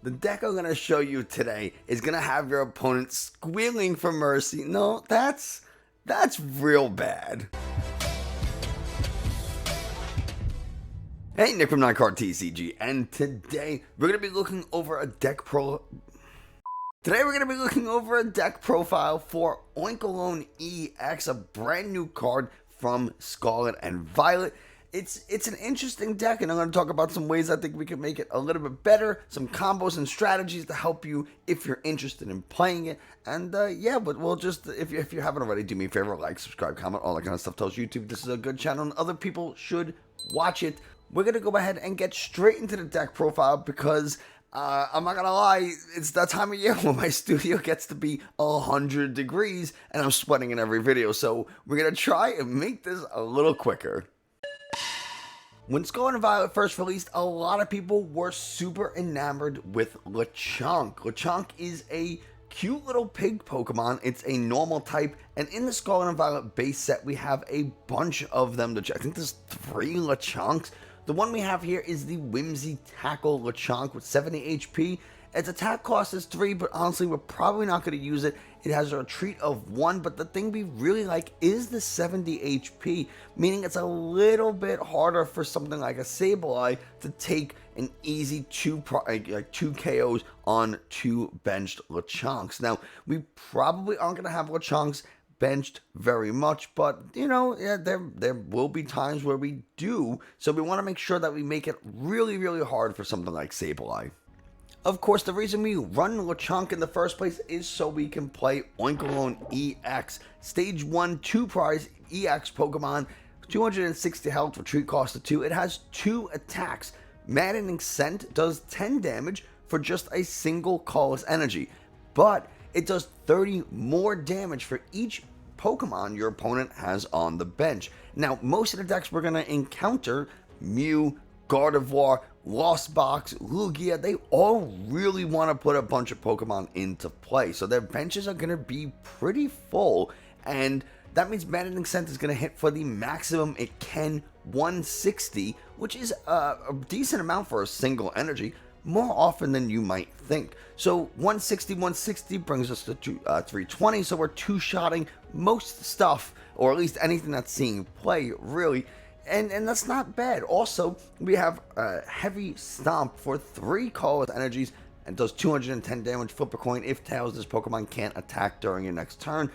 The deck I'm going to show you today is going to have your opponent squealing for mercy. No, that's real bad. Hey, Nick from 9Card TCG, and today we're going to be looking over a deck profile for Oinkologne EX, a brand new card from Scarlet and Violet. It's an interesting deck, and I'm going to talk about some ways I think we can make it a little bit better, some combos and strategies to help you if you're interested in playing it. And yeah, but we'll just, if you haven't already, do me a favor, like, subscribe, comment, all that kind of stuff. Tells YouTube this is a good channel and other people should watch it. We're going to go ahead and get straight into the deck profile because I'm not gonna lie, it's that time of year when my studio gets to be 100 degrees and I'm sweating in every video, so we're gonna try and make this a little quicker. When Scarlet and Violet first released, a lot of people were super enamored with Lechonk. Lechonk is a cute little pig Pokemon. It's a normal type, and in the Scarlet and Violet base set, we have a bunch of them. I think there's 3 Lechonks. The one we have here is the Whimsy Tackle Lechonk with 70 HP. Its attack cost is 3, but honestly, we're probably not going to use it. It has a retreat of 1, but the thing we really like is the 70 HP, meaning it's a little bit harder for something like a Sableye to take an easy 2 KOs on 2 benched Lechonks. Now, we probably aren't going to have Lechonks benched very much, but you know, yeah, there will be times where we do, so we want to make sure that we make it really, really hard for something like Sableye. Of course, the reason we run Lechonk in the first place is so we can play Oinkologne EX. Stage 1, 2 prize EX Pokemon, 260 health, retreat cost of 2. It has 2 attacks. Maddening Scent does 10 damage for just a single colorless energy, but it does 30 more damage for each Pokemon your opponent has on the bench. Now, most of the decks we're going to encounter, Mew, Gardevoir, Lost Box, Lugia, they all really want to put a bunch of Pokemon into play. So their benches are going to be pretty full, and that means Maddening Scent is going to hit for the maximum it can, 160, which is a decent amount for a single energy, more often than you might think. So 160 brings us to 320, so we're two-shotting most stuff, or at least anything that's seeing play, really. And that's not bad. Also, we have Heavy Stomp for 3 colorless energies and does 210 damage. Flip a coin. If tails, this Pokemon can't attack during your next turn.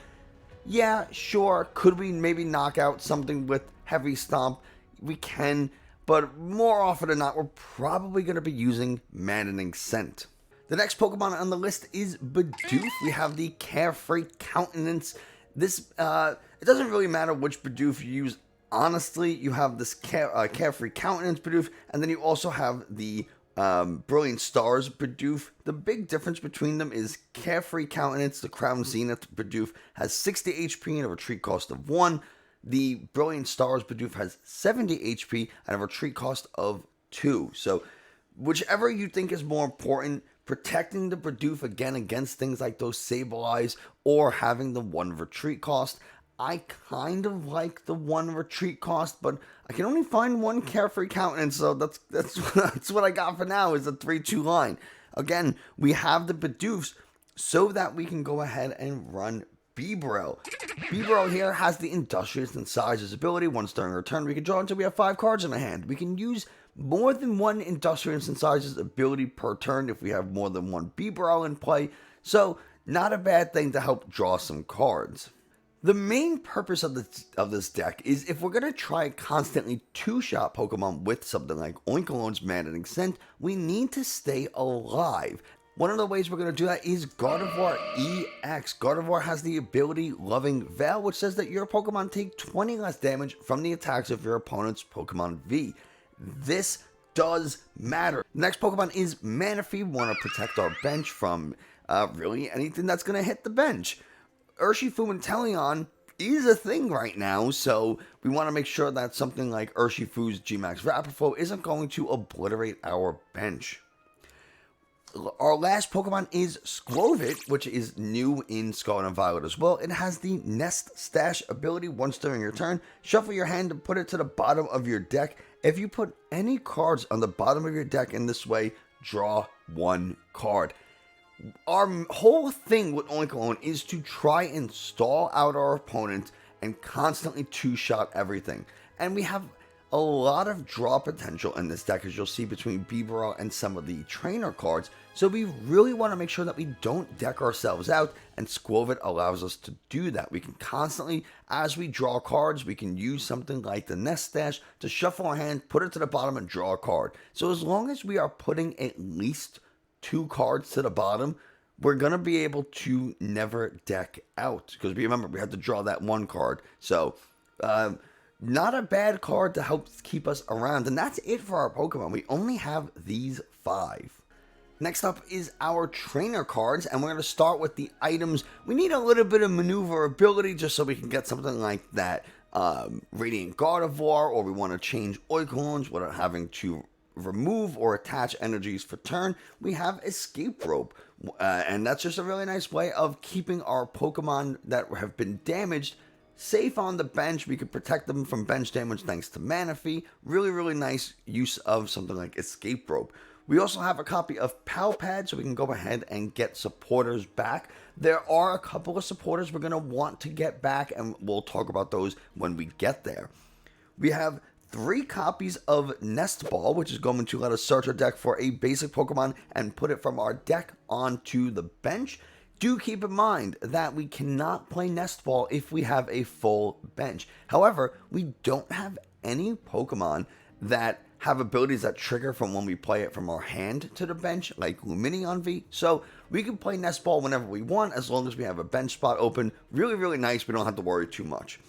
Yeah, sure. Could we maybe knock out something with Heavy Stomp? We can, but more often than not, we're probably going to be using Maddening Scent. The next Pokemon on the list is Bidoof. We have the Carefree Countenance. This, it doesn't really matter which Bidoof you use. Honestly, you have this Carefree Countenance Bidoof, and then you also have the Brilliant Stars Bidoof. The big difference between them is Carefree Countenance, the Crown Zenith Bidoof, has 60 HP and a retreat cost of 1. The Brilliant Stars Bidoof has 70 HP and a retreat cost of 2. So, whichever you think is more important, protecting the Bidoof again against things like those Sableyes or having the 1 retreat cost. I kind of like the 1 retreat cost, but I can only find 1 Carefree Countenance, so that's what I got for now, is a 3-2 line. Again, we have the Bidoofs so that we can go ahead and run Bibarel. Bibarel here has the Industrious and Sizes ability. Once during our turn, we can draw until we have 5 cards in our hand. We can use more than 1 Industrious and Sizes ability per turn if we have more than 1 Bibarel in play, so not a bad thing to help draw some cards. The main purpose of this deck is if we're going to try constantly 2-shot Pokemon with something like Oinkologne's Maddening Scent, we need to stay alive. One of the ways we're going to do that is Gardevoir EX. Gardevoir has the ability Loving Veil, which says that your Pokemon take 20 less damage from the attacks of your opponent's Pokemon V. This does matter. The next Pokemon is Manaphy. We want to protect our bench from really anything that's going to hit the bench. Urshifu and Teleon is a thing right now, so we want to make sure that something like Urshifu's Gmax Rapid isn't going to obliterate our bench. Our last Pokemon is Skwovet, which is new in Scarlet and Violet as well. It has the Nest Stash ability. Once during your turn, shuffle your hand and put it to the bottom of your deck. If you put any cards on the bottom of your deck in this way, draw one card. Our whole thing with Oinkologne is to try and stall out our opponent and constantly two-shot everything. And we have a lot of draw potential in this deck, as you'll see between Bibero and some of the trainer cards. So we really want to make sure that we don't deck ourselves out, and Skwovet allows us to do that. We can constantly, as we draw cards, we can use something like the Nest Stash to shuffle our hand, put it to the bottom, and draw a card. So as long as we are putting at least 2 cards to the bottom, we're going to be able to never deck out. Because remember, we had to draw that 1 card. So, not a bad card to help keep us around. And that's it for our Pokemon. We only have these 5. Next up is our trainer cards, and we're going to start with the items. We need a little bit of maneuverability just so we can get something like that Radiant Gardevoir, or we want to change Oinkologne without having to remove or attach energies for turn. We have Escape Rope, and that's just a really nice way of keeping our Pokemon that have been damaged safe on the bench. We can protect them from bench damage thanks to Manaphy. Really, really nice use of something like Escape Rope. We also have a copy of Pal Pad, so we can go ahead and get supporters back. There are a couple of supporters we're going to want to get back, and we'll talk about those when we get there. We have 3 copies of Nest Ball, which is going to let us search our deck for a basic Pokemon and put it from our deck onto the bench. Do keep in mind that we cannot play Nest Ball if we have a full bench. However, we don't have any Pokemon that have abilities that trigger from when we play it from our hand to the bench, like Lumineon V. So we can play Nest Ball whenever we want, as long as we have a bench spot open. Really, really nice. We don't have to worry too much.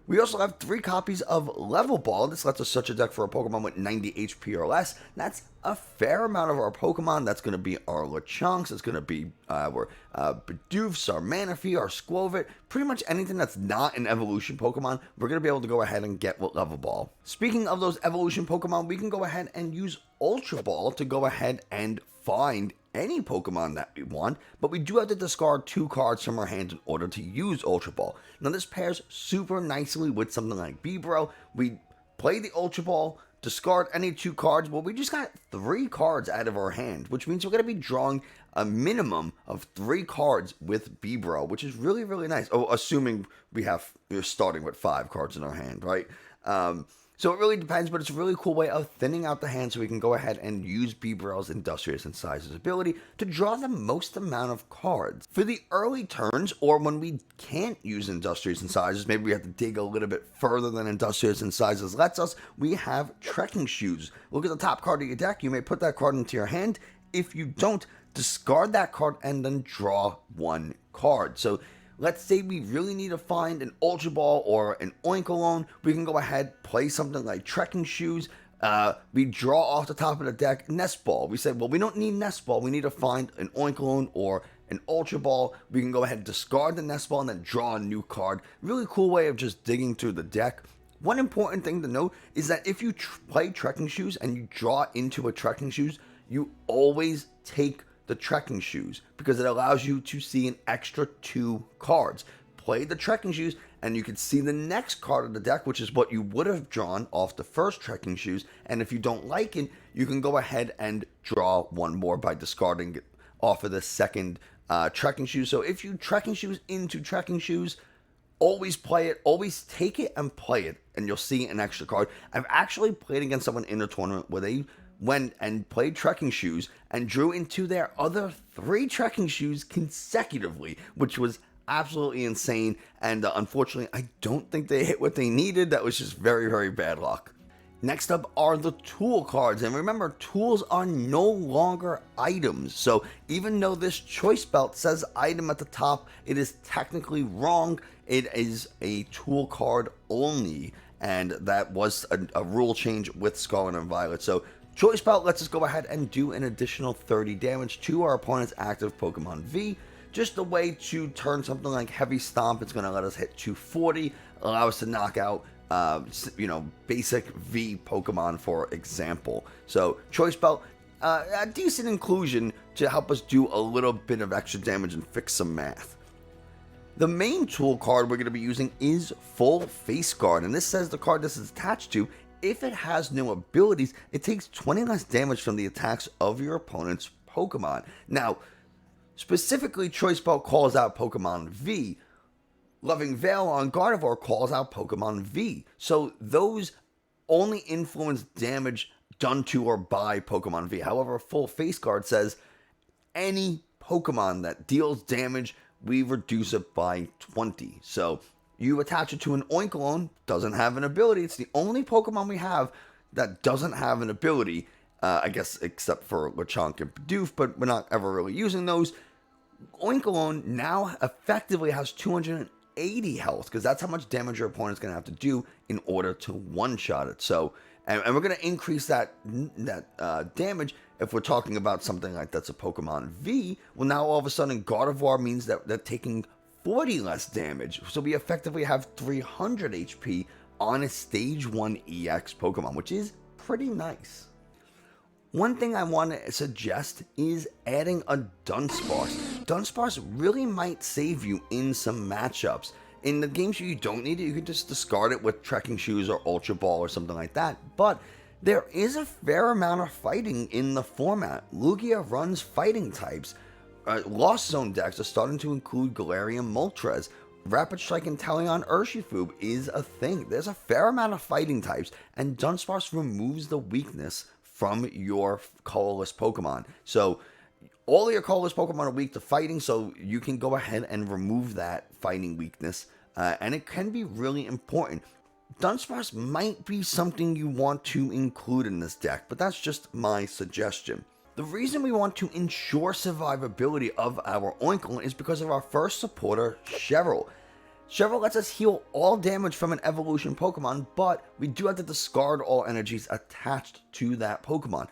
We also have 3 copies of Level Ball. This lets us search a deck for a Pokemon with 90 HP or less. That's a fair amount of our Pokemon. That's going to be our Lechonks. It's going to be our Bidoofs, our Manaphy, our Skwovet. Pretty much anything that's not an evolution Pokemon, we're going to be able to go ahead and get with Level Ball. Speaking of those evolution Pokemon, we can go ahead and use Ultra Ball to go ahead and find any Pokemon that we want, but we do have to discard 2 cards from our hand in order to use Ultra Ball. Now this pairs super nicely with something like Bibero. We play the Ultra Ball, discard any 2 cards. Well, we just got 3 cards out of our hand, which means we're going to be drawing a minimum of 3 cards with Bibero, which is really, really nice. Oh, assuming we're starting with 5 cards in our hand, right? So it really depends, but it's a really cool way of thinning out the hand so we can go ahead and use Bibero's Industrious Incisors ability to draw the most amount of cards. For the early turns, or when we can't use Industrious Incisors, maybe we have to dig a little bit further than Industrious Incisors lets us, we have Trekking Shoes. Look at the top card of your deck. You may put that card into your hand. If you don't, discard that card and then draw 1 card. So let's say we really need to find an Ultra Ball or an Oinkologne. We can go ahead, play something like Trekking Shoes. We draw off the top of the deck Nest Ball. We say, well, we don't need Nest Ball. We need to find an Oinkologne or an Ultra Ball. We can go ahead and discard the Nest Ball and then draw a new card. Really cool way of just digging through the deck. One important thing to note is that if you play Trekking Shoes and you draw into a Trekking Shoes, you always take the Trekking Shoes because it allows you to see an extra 2 cards. Play the Trekking Shoes and you can see the next card of the deck, which is what you would have drawn off the first Trekking Shoes. And if you don't like it, you can go ahead and draw 1 more by discarding it off of the second Trekking Shoes. So if you Trekking Shoes into Trekking Shoes, always play it, always take it and play it, and you'll see an extra card. I've actually played against someone in a tournament where they went and played Trekking Shoes and drew into their other 3 Trekking Shoes consecutively, which was absolutely insane. And unfortunately, I don't think they hit what they needed. That was just very, very bad luck. Next up are the tool cards. And remember, tools are no longer items. So even though this choice belt says item at the top, it is technically wrong. It is a tool card only. And that was a rule change with Scarlet and Violet. So Choice Belt lets us go ahead and do an additional 30 damage to our opponent's active Pokemon V. Just a way to turn something like Heavy Stomp. It's going to let us hit 240, allow us to knock out, basic V Pokemon, for example. So Choice Belt, a decent inclusion to help us do a little bit of extra damage and fix some math. The main tool card we're going to be using is Full Face Guard, and this says the card this is attached to, if it has no abilities, it takes 20 less damage from the attacks of your opponent's Pokemon. Now, specifically, Choice Belt calls out Pokemon V. Loving Veil on Gardevoir calls out Pokemon V. So those only influence damage done to or by Pokemon V. However, Full Face Guard says any Pokemon that deals damage, we reduce it by 20. So you attach it to an Oinkologne, doesn't have an ability. It's the only Pokemon we have that doesn't have an ability, I guess, except for Lechonk and Bidoof, but we're not ever really using those. Oinkologne now effectively has 280 health, because that's how much damage your opponent's going to have to do in order to one-shot it. So, and we're going to increase that damage if we're talking about something like that's a Pokemon V. Well, now all of a sudden Gardevoir means that they're taking 40 less damage. So we effectively have 300 HP on a Stage 1 EX Pokemon, which is pretty nice. One thing I want to suggest is adding a Dunsparce. Dunsparce really might save you in some matchups. In the games you don't need it, you can just discard it with Trekking Shoes or Ultra Ball or something like that. But there is a fair amount of fighting in the format. Lugia runs fighting types. Lost Zone decks are starting to include Galarian Moltres. Rapid Strike and Talion Urshifu is a thing. There's a fair amount of fighting types, and Dunsparce removes the weakness from your colorless Pokemon. So all of your colorless Pokemon are weak to fighting, so you can go ahead and remove that fighting weakness, and it can be really important. Dunsparce might be something you want to include in this deck, but that's just my suggestion. The reason we want to ensure survivability of our Oinkologne is because of our first supporter, Cheryl. Cheryl lets us heal all damage from an evolution Pokemon, but we do have to discard all energies attached to that Pokemon.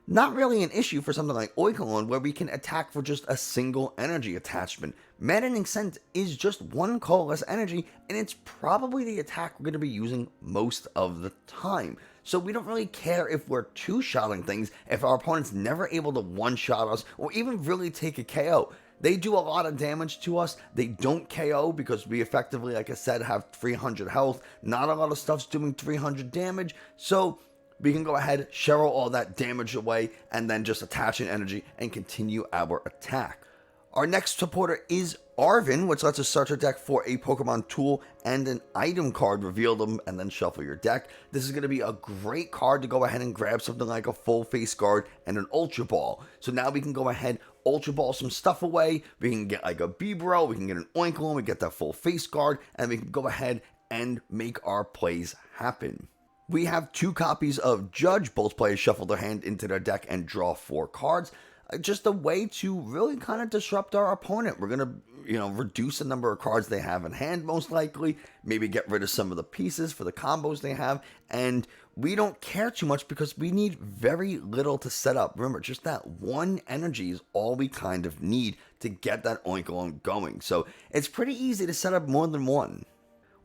Not really an issue for something like Oinkologne, where we can attack for just a single energy attachment. Maddening Scent is just one colorless energy, and it's probably the attack we're going to be using most of the time. So we don't really care if we're two-shotting things, if our opponent's never able to one-shot us, or even really take a KO. They do a lot of damage to us. They don't KO because we effectively, like I said, have 300 health. Not a lot of stuff's doing 300 damage, so we can go ahead, Cheryl all that damage away, and then just attach an energy and continue our attack. Our next supporter is Arven, which lets us search our deck for a Pokemon tool and an item card, reveal them, and then shuffle your deck. This is going to be a great card to go ahead and grab something like a Full Face Guard and an Ultra Ball. So now we can go ahead, Ultra Ball some stuff away. We can get like a Bibro, we can get an Oinkologne, we get that Full Face Guard, and we can go ahead and make our plays happen. We have 2 copies of Judge. Both players shuffle their hand into their deck and draw 4 cards. Just a way to really kind of disrupt our opponent. We're going to, reduce the number of cards they have in hand, most likely. Maybe get rid of some of the pieces for the combos they have. And we don't care too much because we need very little to set up. Remember, just that one energy is all we kind of need to get that Oinkologne going. So it's pretty easy to set up more than one.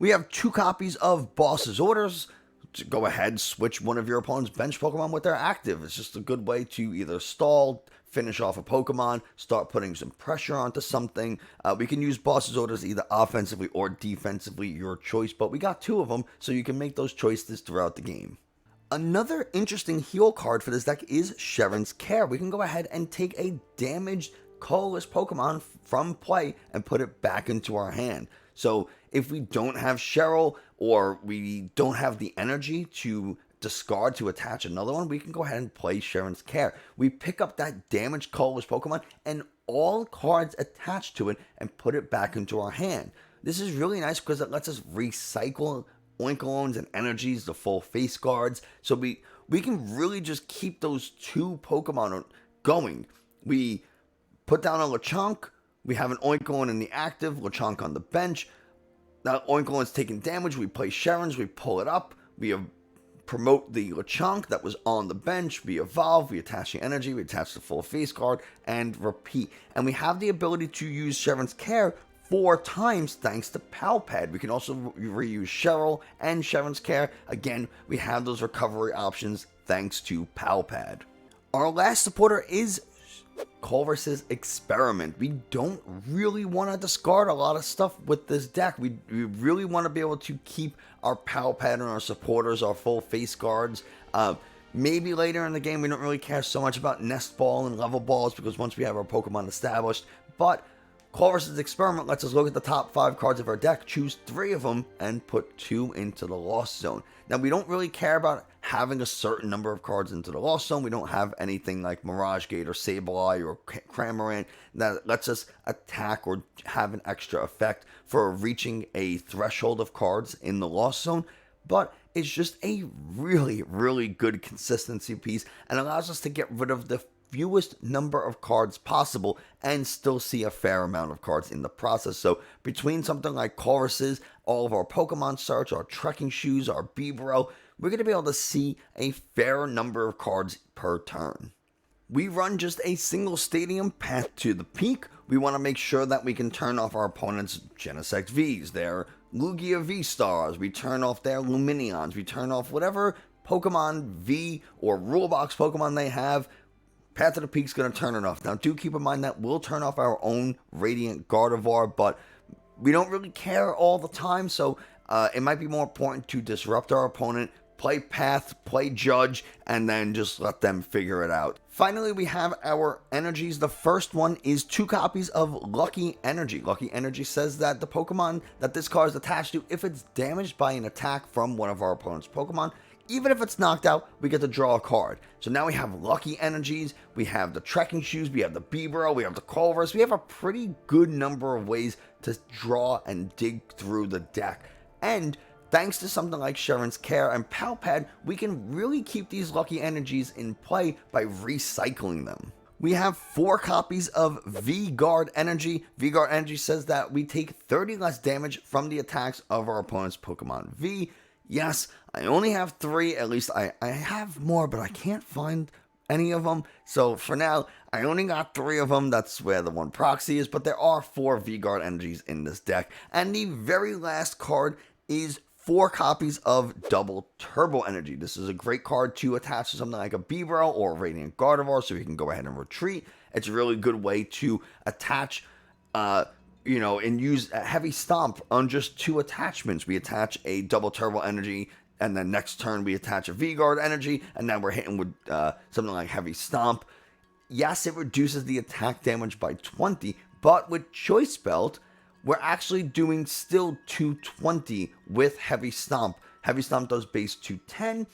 We have 2 copies of Boss's Orders. Go ahead, switch one of your opponent's bench Pokemon with their active. It's just a good way to either stall, finish off a Pokemon, start putting some pressure onto something. We can use Boss's Orders either offensively or defensively, your choice, but we got 2 of them, so you can make those choices throughout the game. Another interesting heal card for this deck is Sharon's Care. We can go ahead and take a damaged colorless Pokemon from play and put it back into our hand. So if we don't have Cheryl, or we don't have the energy to discard to attach another one, we can go ahead and play Sharon's Care. We pick up that damaged colorless Pokemon and all cards attached to it and put it back into our hand. This is really nice because it lets us recycle Oinkolognes and energies, the Full Face Guards. So we can really just keep those 2 Pokemon going. We put down a Lechonk, we have an Oinkologne in the active, Lechonk on the bench. Now Oinkologne's taking damage, we play Sharon's, we pull it up, we promote the Lechonk that was on the bench, we evolve, we attach the energy, we attach the Full Face Guard, and repeat. And we have the ability to use Sharon's Care 4 times thanks to Palpad. We can also reuse Cheryl and Sharon's Care. Again, we have those recovery options thanks to Palpad. Our last supporter is Culver's Experiment. We don't really want to discard a lot of stuff with this deck. We really want to be able to keep our Palpad and our supporters, our Full Face Guards. Maybe later in the game we don't really care so much about nest ball and level balls because once we have our Pokemon established, but Colress's experiment lets us look at the top 5 cards of our deck, choose 3 of them, and put 2 into the Lost Zone. Now, we don't really care about having a certain number of cards into the Lost Zone. We don't have anything like Mirage Gate or Sableye or Cramorant that lets us attack or have an extra effect for reaching a threshold of cards in the Lost Zone. But it's just a really, really good consistency piece and allows us to get rid of the fewest number of cards possible and still see a fair amount of cards in the process. So between something like Colress's, all of our Pokemon Search, our Trekking Shoes, our Bibro, we're going to be able to see a fair number of cards per turn. We run just a single stadium path to the peak. We want to make sure that we can turn off our opponent's Genesect Vs, their Lugia V-Stars, we turn off their Luminions, we turn off whatever Pokemon V or Rule Box Pokemon they have. Path to the Peak's going to turn it off. Now, do keep in mind that we'll turn off our own Radiant Gardevoir, but we don't really care all the time, so it might be more important to disrupt our opponent, play Path, play Judge, and then just let them figure it out. Finally, we have our energies. The first one is 2 copies of Lucky Energy. Lucky Energy says that the Pokemon that this card is attached to, if it's damaged by an attack from one of our opponent's Pokemon, even if it's knocked out, we get to draw a card. So now we have Lucky Energies, we have the Trekking Shoes, we have the Bibro, we have the Colress. We have a pretty good number of ways to draw and dig through the deck. And thanks to something like Sharon's Care and Palpad, we can really keep these Lucky Energies in play by recycling them. We have 4 copies of V-Guard Energy. V-Guard Energy says that we take 30 less damage from the attacks of our opponent's Pokemon V. Yes, I only have 3, at least I have more, but I can't find any of them. So for now, I only got 3 of them. That's where the one proxy is, but there are 4 V-Guard Energies in this deck. And the very last card is 4 copies of Double Turbo Energy. This is a great card to attach to something like a Bibro or a Radiant Gardevoir so you can go ahead and retreat. It's a really good way to attach and use a Heavy Stomp on just 2 attachments. We attach a Double Turbo Energy, and then next turn we attach a V-Guard Energy, and then we're hitting with something like Heavy Stomp. Yes, it reduces the attack damage by 20, but with Choice Belt, we're actually doing still 220 with Heavy Stomp. Heavy Stomp does base 210.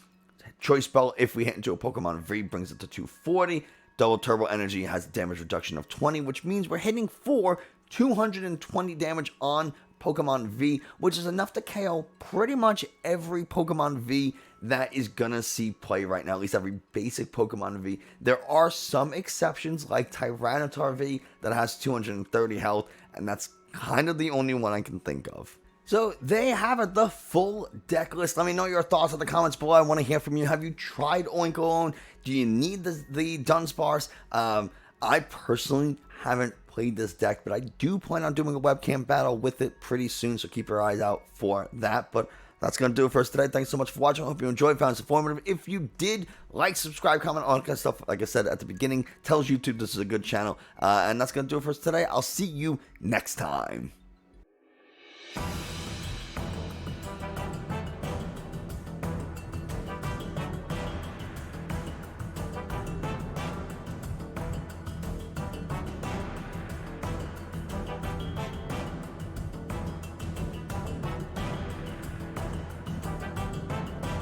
Choice Belt, if we hit into a Pokemon V, brings it to 240. Double Turbo Energy has damage reduction of 20, which means we're hitting for 220 damage on Pokemon V, which is enough to KO pretty much every Pokemon V that is gonna see play right now, at least every basic Pokemon V. There are some exceptions like Tyranitar V that has 230 health, and that's kind of the only one I can think of. So there you have it, the full deck list. Let me know your thoughts in the comments below. I want to hear from you. Have you tried Oinkologne? Do you need the Dunsparce? I personally haven't played this deck, but I do plan on doing a webcam battle with it pretty soon, so keep your eyes out for that. But that's going to do it for us today. Thanks so much for watching. I hope you enjoyed, found it informative. If you did, like, subscribe, comment, all that kind of stuff. Like I said at the beginning, tells YouTube this is a good channel. And that's going to do it for us today. I'll see you next time.